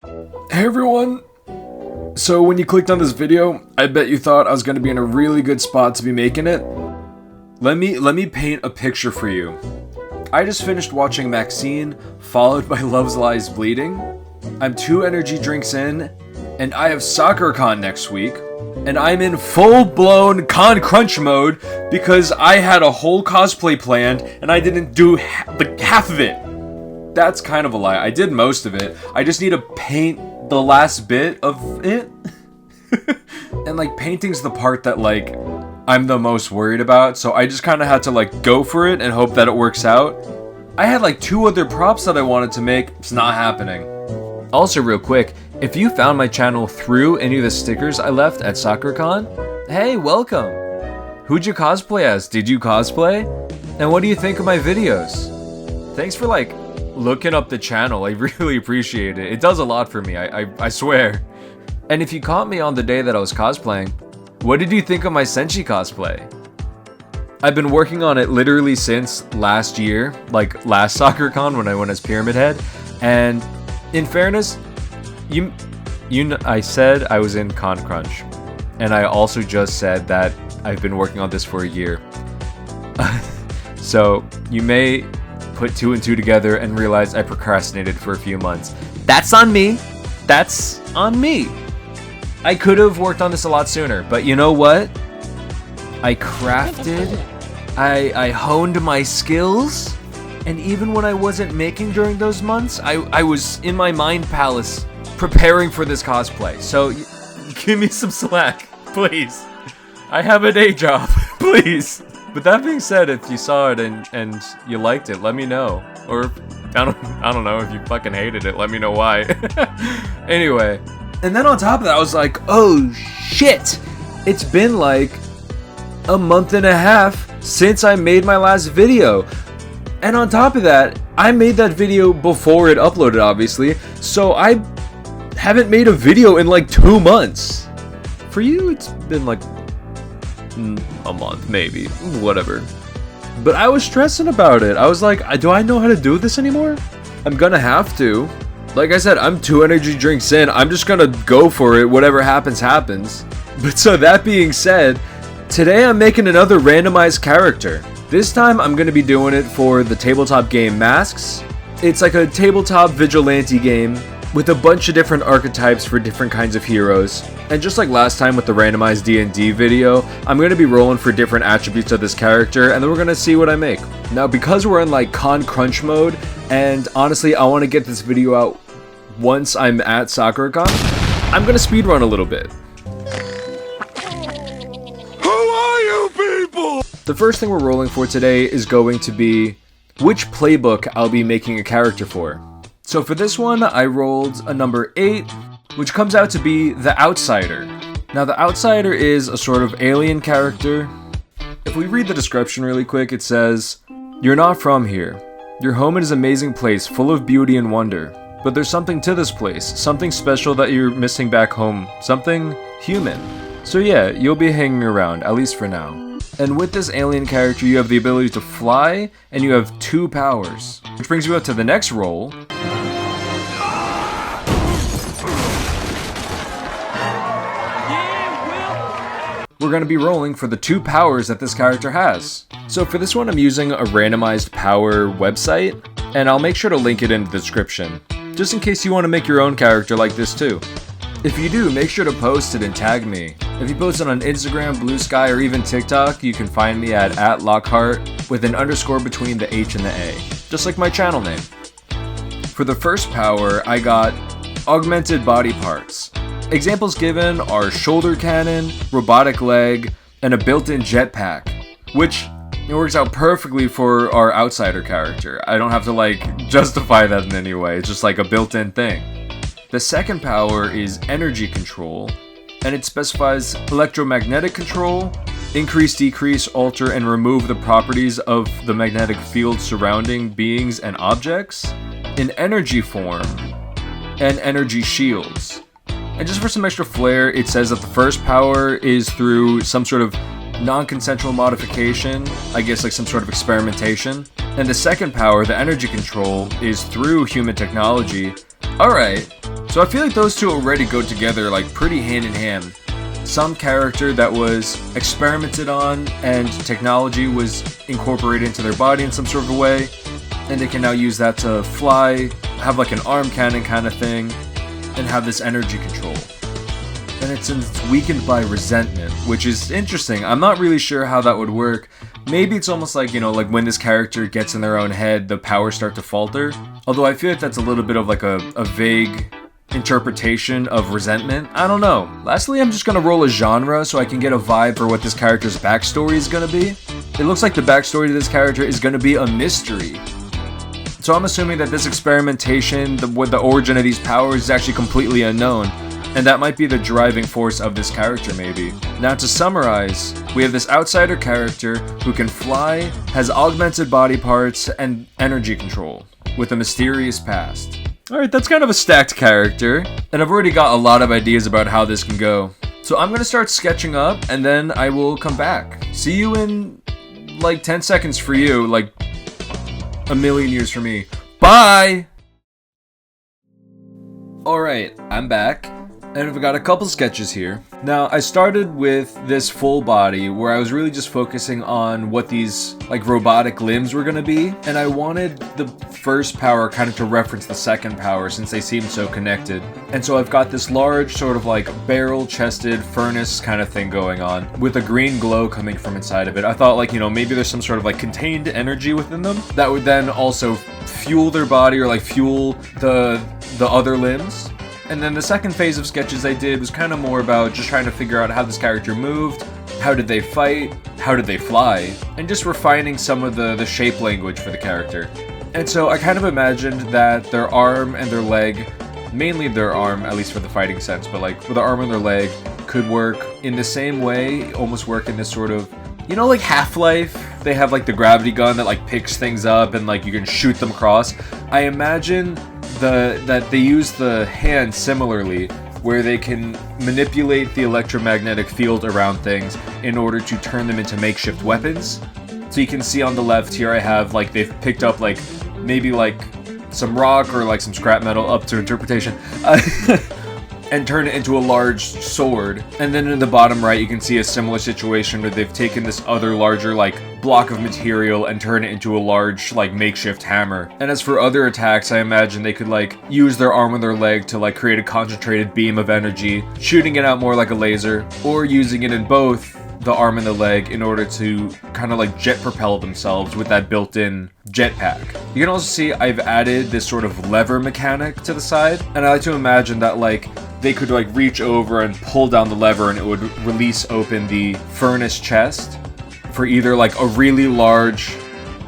Hey everyone! So when you clicked on this video, I bet you thought I was going to be in a really good spot to be making it. Let me paint a picture for you. I just finished watching Maxine, followed by Love's Lies Bleeding. I'm 2 energy drinks in, and I have SoccerCon next week, and I'm in full-blown Con Crunch mode because I had a whole cosplay planned, and I didn't do half of it. That's kind of a lie. I did most of it. I just need to paint the last bit of it. And like painting's the part that like I'm the most worried about, so I just kind of had to like go for it and hope that it works out. I had like 2 other props that I wanted to make. It's not happening. Also real quick, if you found my channel through any of the stickers I left at SoccerCon, hey, welcome. Who'd you cosplay as? Did you cosplay? And what do you think of my videos? Thanks for like looking up the channel. I really appreciate it. It does a lot for me, I swear. And if you caught me on the day that I was cosplaying, what did you think of my Senshi cosplay? I've been working on it literally since last year, like last SoccerCon when I went as Pyramid Head. And in fairness, I said I was in Con Crunch, and I also just said that I've been working on this for a year. So you may put 2 and 2 together and realize I procrastinated for a few months. That's on me. That's on me. I could have worked on this a lot sooner, but you know what? I crafted, I honed my skills, and even when I wasn't making during those months, I was in my mind palace preparing for this cosplay. So give me some slack, please. I have a day job, please. But that being said, if you saw it and you liked it, let me know. Or I don't know, if you fucking hated it, let me know why. Anyway, and then on top of that, I was like, oh shit! It's been like a month and a half since I made my last video. And on top of that, I made that video before it uploaded, obviously. So I haven't made a video in like 2 months. For you, it's been like a month, maybe, whatever. But I was stressing about it. I was like, do I know how to do this anymore? I'm gonna have to. Like I said, I'm 2 energy drinks in. I'm just gonna go for it. Whatever happens, happens. But so that being said, today I'm making another randomized character. This time I'm gonna be doing it for the tabletop game Masks. It's like a tabletop vigilante game with a bunch of different archetypes for different kinds of heroes. And just like last time with the randomized D&D video, I'm going to be rolling for different attributes of this character, and then we're going to see what I make. Now, because we're in like Con Crunch mode, and honestly I want to get this video out once I'm at SoccerCon, I'm going to speedrun a little bit. Who are you people? The first thing we're rolling for today is going to be which playbook I'll be making a character for. So for this one, I rolled a number 8, which comes out to be the Outsider. Now the Outsider is a sort of alien character. If we read the description really quick, it says, "You're not from here. Your home is an amazing place full of beauty and wonder. But there's something to this place, something special that you're missing back home, something human. So yeah, you'll be hanging around, at least for now." And with this alien character, you have the ability to fly, and you have 2 powers. Which brings you up to the next roll. We're going to be rolling for the 2 powers that this character has. So for this one, I'm using a randomized power website, and I'll make sure to link it in the description, just in case you want to make your own character like this too. If you do, make sure to post it and tag me. If you post it on Instagram, Blue Sky, or even TikTok, you can find me at @Lockhart with an underscore between the H and the A, just like my channel name. For the first power, I got augmented body parts. Examples given are shoulder cannon, robotic leg, and a built-in jetpack, which it works out perfectly for our Outsider character. I don't have to like justify that in any way, it's just like a built-in thing. The second power is energy control, and it specifies electromagnetic control, increase, decrease, alter, and remove the properties of the magnetic field surrounding beings and objects in energy form, and energy shields. And just for some extra flair, it says that the first power is through some sort of non-consensual modification, I guess like some sort of experimentation. And the second power, the energy control, is through human technology. Alright, So I feel like those two already go together like pretty hand in hand. Some character that was experimented on and technology was incorporated into their body in some sort of a way, and they can now use that to fly, have like an arm cannon kind of thing, and have this energy control. And it's weakened by resentment, which is interesting. I'm not really sure how that would work. Maybe it's almost like, like when this character gets in their own head, the powers start to falter. Although I feel like that's a little bit of like a vague interpretation of resentment. I don't know. Lastly, I'm just gonna roll a genre so I can get a vibe for what this character's backstory is gonna be. It looks like the backstory to this character is gonna be a mystery. So I'm assuming that this experimentation, the origin of these powers is actually completely unknown. And that might be the driving force of this character, maybe. Now, to summarize, we have this outsider character who can fly, has augmented body parts, and energy control, with a mysterious past. Alright, that's kind of a stacked character, and I've already got a lot of ideas about how this can go. So I'm gonna start sketching up, and then I will come back. See you in, like, 10 seconds for you, like, a million years for me. Bye! Alright, I'm back. And I've got a couple sketches here. Now, I started with this full body where I was really just focusing on what these like robotic limbs were gonna be. And I wanted the first power kind of to reference the second power since they seem so connected. And so I've got this large sort of like barrel-chested furnace kind of thing going on with a green glow coming from inside of it. I thought like, maybe there's some sort of like contained energy within them that would then also fuel their body or like fuel the other limbs. And then the second phase of sketches I did was kind of more about just trying to figure out how this character moved, how did they fight, how did they fly, and just refining some of the shape language for the character. And so I kind of imagined that their arm and their leg, mainly their arm, at least for the fighting sense, but like with the arm and their leg, could work in the same way, almost work in this sort of, like Half-Life, they have like the gravity gun that like picks things up and like you can shoot them across. I imagine that they use the hand similarly, where they can manipulate the electromagnetic field around things in order to turn them into makeshift weapons. So you can see on the left here I have like they've picked up like maybe like some rock or like some scrap metal, up to interpretation, and turn it into a large sword. And then in the bottom right you can see a similar situation where they've taken this other larger like block of material and turn it into a large like makeshift hammer. And as for other attacks, I imagine they could like use their arm and their leg to like create a concentrated beam of energy, shooting it out more like a laser, or using it in both the arm and the leg in order to kind of like jet propel themselves with that built-in jetpack. You can also see I've added this sort of lever mechanic to the side, and I like to imagine that like they could like reach over and pull down the lever and it would release open the furnace chest for either like a really large,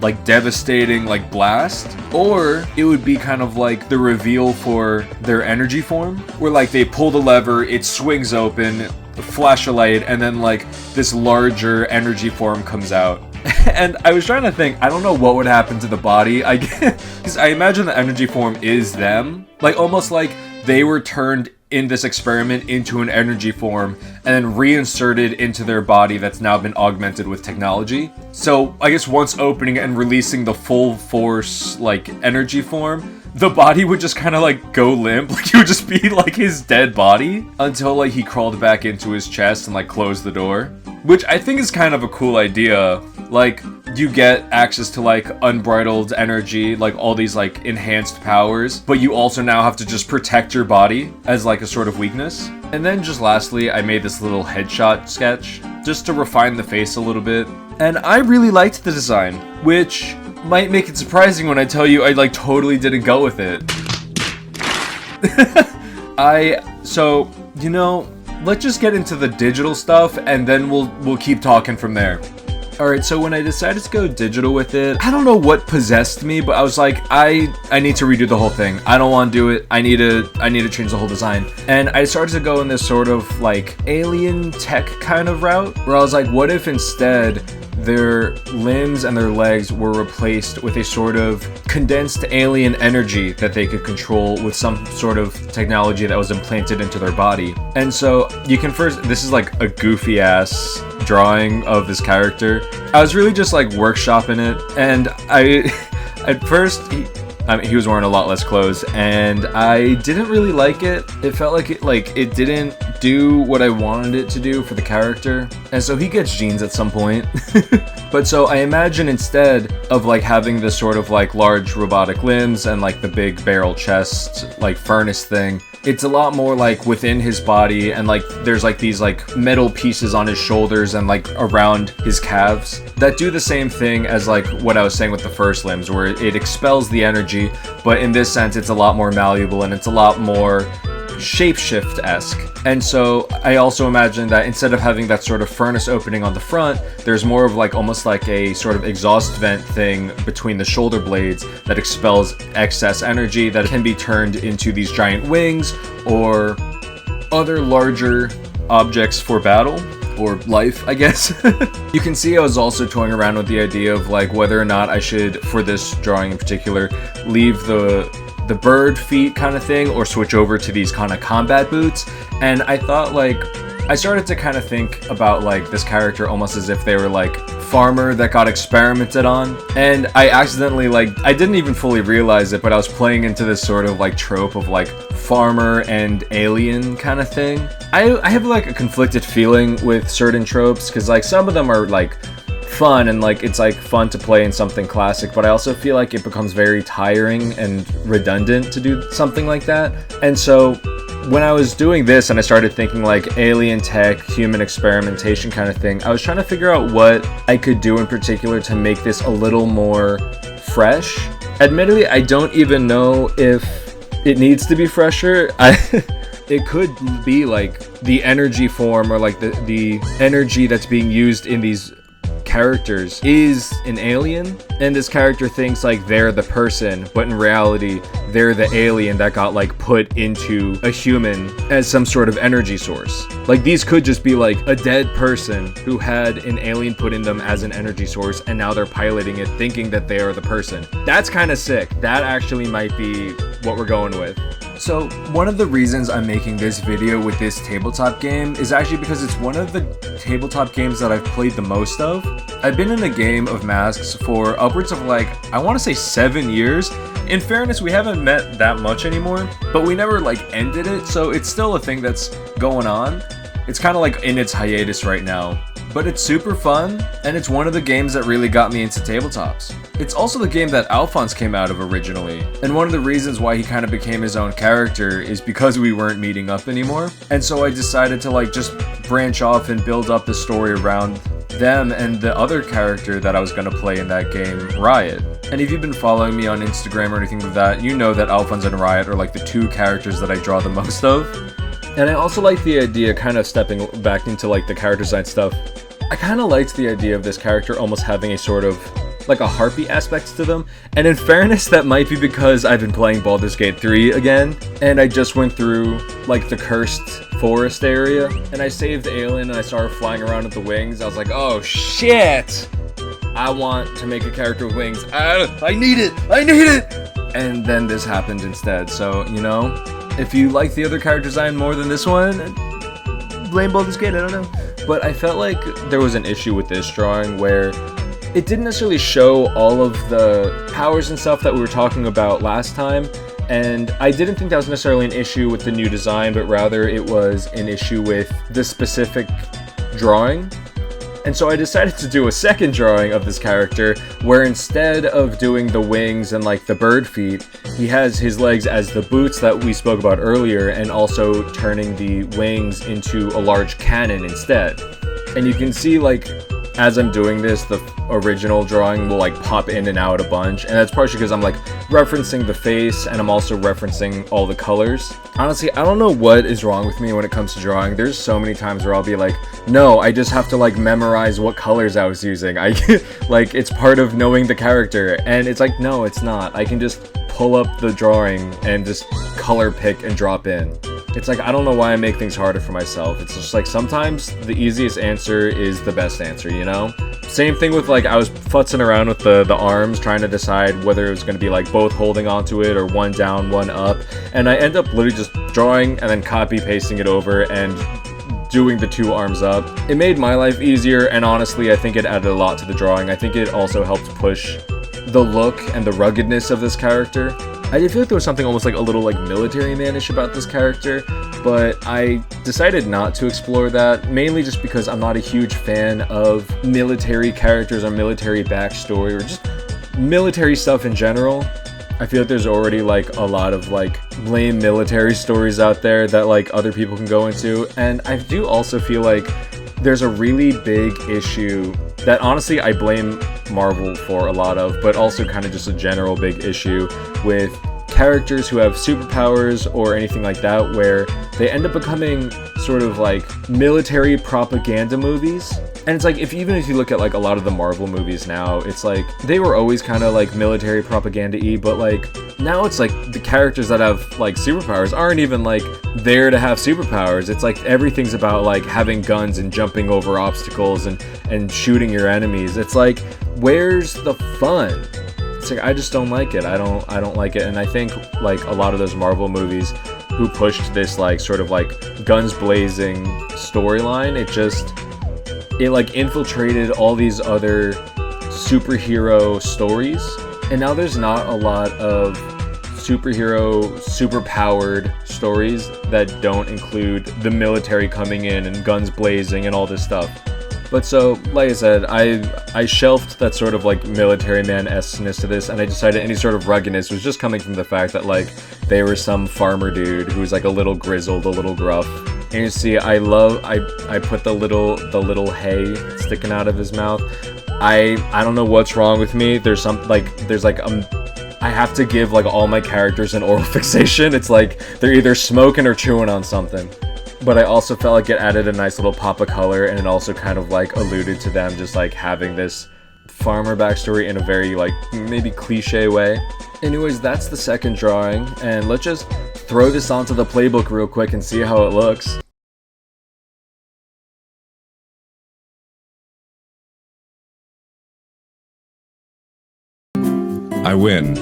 like devastating like blast, or it would be kind of like the reveal for their energy form, where like they pull the lever, it swings open, flash a light, and then like this larger energy form comes out. And I was trying to think, I don't know what would happen to the body, because I imagine the energy form is them, like almost like they were turned in this experiment into an energy form and then reinserted into their body that's now been augmented with technology. So I guess once opening and releasing the full force like energy form, the body would just kind of like go limp, like it would just be like his dead body until like he crawled back into his chest and like closed the door, which I think is kind of a cool idea. Like you get access to like unbridled energy, like all these like enhanced powers, but you also now have to just protect your body as like a sort of weakness. And then just lastly, I made this little headshot sketch just to refine the face a little bit. And I really liked the design, which might make it surprising when I tell you I like totally didn't go with it. Let's just get into the digital stuff and then we'll keep talking from there. Alright, so when I decided to go digital with it, I don't know what possessed me, but I was like, I need to redo the whole thing. I don't want to do it. I need to change the whole design. And I started to go in this sort of like alien tech kind of route, where I was like, what if instead their limbs and their legs were replaced with a sort of condensed alien energy that they could control with some sort of technology that was implanted into their body. And so you can this is like a goofy ass drawing of this character. I was really just like workshopping it, and at first I mean, he was wearing a lot less clothes, and I didn't really like it. It felt like it didn't do what I wanted it to do for the character, and so he gets jeans at some point. But so I imagine instead of like having this sort of like large robotic limbs and like the big barrel chest like furnace thing, it's a lot more like within his body, and like there's like these like metal pieces on his shoulders and like around his calves that do the same thing as like what I was saying with the first limbs, where it expels the energy, but in this sense it's a lot more malleable and it's a lot more shapeshift-esque. And so I also imagine that instead of having that sort of furnace opening on the front, there's more of like almost like a sort of exhaust vent thing between the shoulder blades that expels excess energy that can be turned into these giant wings or other larger objects for battle or life, I guess. You can see I was also toying around with the idea of like whether or not I should, for this drawing in particular, leave the bird feet kind of thing or switch over to these kind of combat boots. And I thought like I started to kind of think about like this character almost as if they were like farmer that got experimented on, and I accidentally like I didn't even fully realize it, but I was playing into this sort of like trope of like farmer and alien kind of thing. I have like a conflicted feeling with certain tropes because like some of them are like fun and like it's like fun to play in something classic, but I also feel like it becomes very tiring and redundant to do something like that. And so when I was doing this and I started thinking like alien tech, human experimentation kind of thing, I was trying to figure out what I could do in particular to make this a little more fresh. Admittedly, I don't even know if it needs to be fresher. It could be like the energy form or like the energy that's being used in these characters is an alien, and this character thinks like they're the person, but in reality they're the alien that got like put into a human as some sort of energy source. Like these could just be like a dead person who had an alien put in them as an energy source, and now they're piloting it thinking that they are the person. That's kind of sick. That actually might be what we're going with. So one of the reasons I'm making this video with this tabletop game is actually because it's one of the tabletop games that I've played the most of. I've been in a game of Masks for upwards of like, I want to say 7 years. In fairness, we haven't met that much anymore, but we never like ended it, so it's still a thing that's going on. It's kind of like in its hiatus right now. But it's super fun, and it's one of the games that really got me into tabletops. It's also the game that Alphonse came out of originally, and one of the reasons why he kind of became his own character is because we weren't meeting up anymore. And so I decided to like just branch off and build up the story around them and the other character that I was going to play in that game, Riot. And if you've been following me on Instagram or anything like that, you know that Alphonse and Riot are like the two characters that I draw the most of. And I also like the idea, kind of stepping back into like the character design stuff, I kind of liked the idea of this character almost having a sort of like a harpy aspect to them. And in fairness, that might be because I've been playing Baldur's Gate 3 again, and I just went through like the cursed forest area, and I saved Aelin and I saw her flying around with the wings. I was like, oh shit! I want to make a character with wings. I need it! I need it! And then this happened instead. So, you know, if you like the other character design more than this one, blame Baldur's Gate, I don't know. But I felt like there was an issue with this drawing where it didn't necessarily show all of the powers and stuff that we were talking about last time, and I didn't think that was necessarily an issue with the new design, but rather it was an issue with the specific drawing. And so I decided to do a second drawing of this character where instead of doing the wings and like the bird feet, he has his legs as the boots that we spoke about earlier, and also turning the wings into a large cannon instead. And you can see like as I'm doing this, the original drawing will like pop in and out a bunch, and that's partially because I'm like referencing the face and I'm also referencing all the colors. Honestly, I don't know what is wrong with me when it comes to drawing. There's so many times where I'll be like, no, I just have to like memorize what colors I was using. Like it's part of knowing the character, and it's like, no, it's not. I can just pull up the drawing and just color pick and drop in. It's like, I don't know why I make things harder for myself. It's just like sometimes the easiest answer is the best answer, you know? Same thing with like, I was futzing around with the arms, trying to decide whether it was going to be like both holding onto it or one down, one up. And I end up literally just drawing and then copy pasting it over and doing the two arms up. It made my life easier, and honestly, I think it added a lot to the drawing. I think it also helped push the look and the ruggedness of this character. I did feel like there was something almost like a little like military man-ish about this character, but I decided not to explore that, mainly just because I'm not a huge fan of military characters or military backstory or just military stuff in general. I feel like there's already like a lot of like lame military stories out there that like other people can go into, and I do also feel like there's a really big issue that honestly I blame Marvel for a lot of, but also kind of just a general big issue with characters who have superpowers or anything like that, where they end up becoming sort of like military propaganda movies. And it's like, even if you look at like a lot of the Marvel movies now, it's like they were always kind of like military propaganda-y, but like now it's like the characters that have like superpowers aren't even like there to have superpowers. It's like everything's about like having guns and jumping over obstacles and shooting your enemies. It's like, where's the fun? It's like, I just don't like it. I don't like it. And I think like a lot of those Marvel movies who pushed this like sort of like guns blazing storyline, it like infiltrated all these other superhero stories, and now there's not a lot of super powered stories that don't include the military coming in and guns blazing and all this stuff. But so, like I said, I shelved that sort of like military man-esque-ness to this, and I decided any sort of ruggedness was just coming from the fact that like they were some farmer dude who's like a little grizzled, a little gruff. And you see, I put the little hay sticking out of his mouth. I don't know what's wrong with me. I have to give like all my characters an oral fixation. It's like they're either smoking or chewing on something. But I also felt like it added a nice little pop of color, and it also kind of like alluded to them just like having this farmer backstory in a very like maybe cliche way. Anyways, that's the second drawing, and let's just throw this onto the playbook real quick and see how it looks. I win.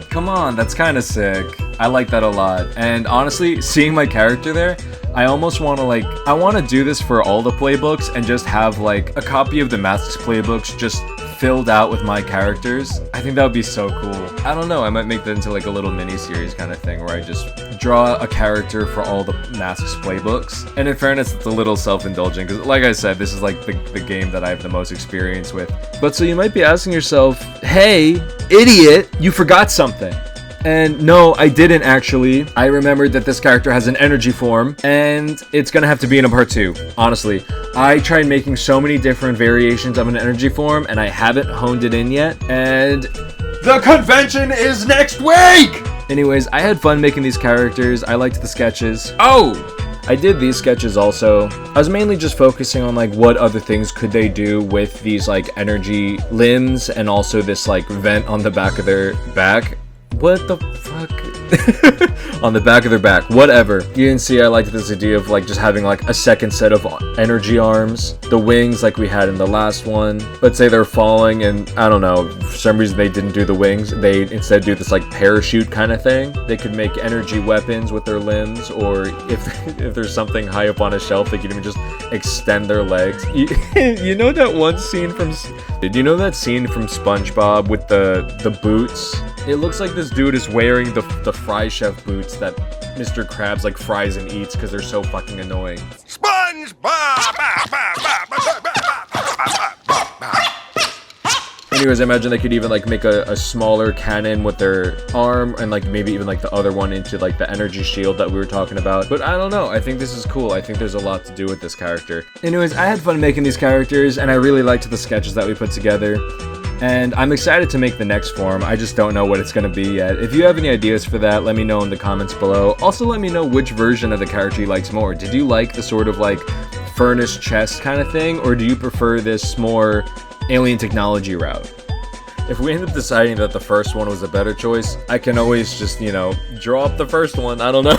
Come on, that's kind of sick. I like that a lot. And honestly, seeing my character there, I almost want to I want to do this for all the playbooks and just have like a copy of the Masks playbooks just filled out with my characters. I think that would be so cool. I don't know, I might make that into like a little mini-series kind of thing where I just draw a character for all the Masks playbooks. And in fairness, it's a little self-indulgent because like I said, this is like the game that I have the most experience with. But so you might be asking yourself, hey, idiot, you forgot something. And no, I didn't actually. I remembered that this character has an energy form, and it's gonna have to be in a part 2. Honestly, I tried making so many different variations of an energy form, and I haven't honed it in yet, and the convention is next week! Anyways, I had fun making these characters. I liked the sketches. Oh! I did these sketches also. I was mainly just focusing on like what other things could they do with these like energy limbs and also this like vent on the back of their back. What the fuck? On the back of their back, whatever. You can see I liked this idea of like just having like a second set of energy arms. The wings like we had in the last one. Let's say they're falling and I don't know, for some reason they didn't do the wings. They instead do this like parachute kind of thing. They could make energy weapons with their limbs, or if there's something high up on a shelf, they could even just extend their legs. You know that one scene from... Did you know that scene from SpongeBob with the boots? It looks like this dude is wearing the Fry Chef boots that Mr. Krabs like fries and eats because they're so fucking annoying. SpongeBob! Anyways, I imagine they could even like make a smaller cannon with their arm and like maybe even like the other one into like the energy shield that we were talking about. But I don't know, I think this is cool. I think there's a lot to do with this character. Anyways, I had fun making these characters and I really liked the sketches that we put together. And I'm excited to make the next form. I just don't know what it's going to be yet. If you have any ideas for that, let me know in the comments below. Also, let me know which version of the character you liked more. Did you like the sort of like furnace chest kind of thing, or do you prefer this more alien technology route? If we end up deciding that the first one was a better choice, I can always just, you know, draw up the first one. I don't know.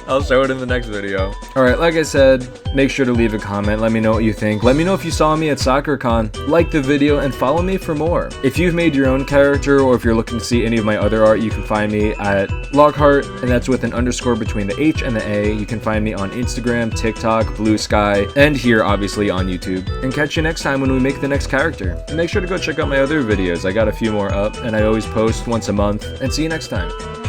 I'll show it in the next video. Alright, like I said, make sure to leave a comment. Let me know what you think. Let me know if you saw me at SoccerCon. Like the video and follow me for more. If you've made your own character or if you're looking to see any of my other art, you can find me at Lockhart, and that's with an underscore between the H and the A. You can find me on Instagram, TikTok, Blue Sky, and here, obviously, on YouTube. And catch you next time when we make the next character. And make sure to go check out my other videos. I got a few more up, and I always post once a month. And see you next time.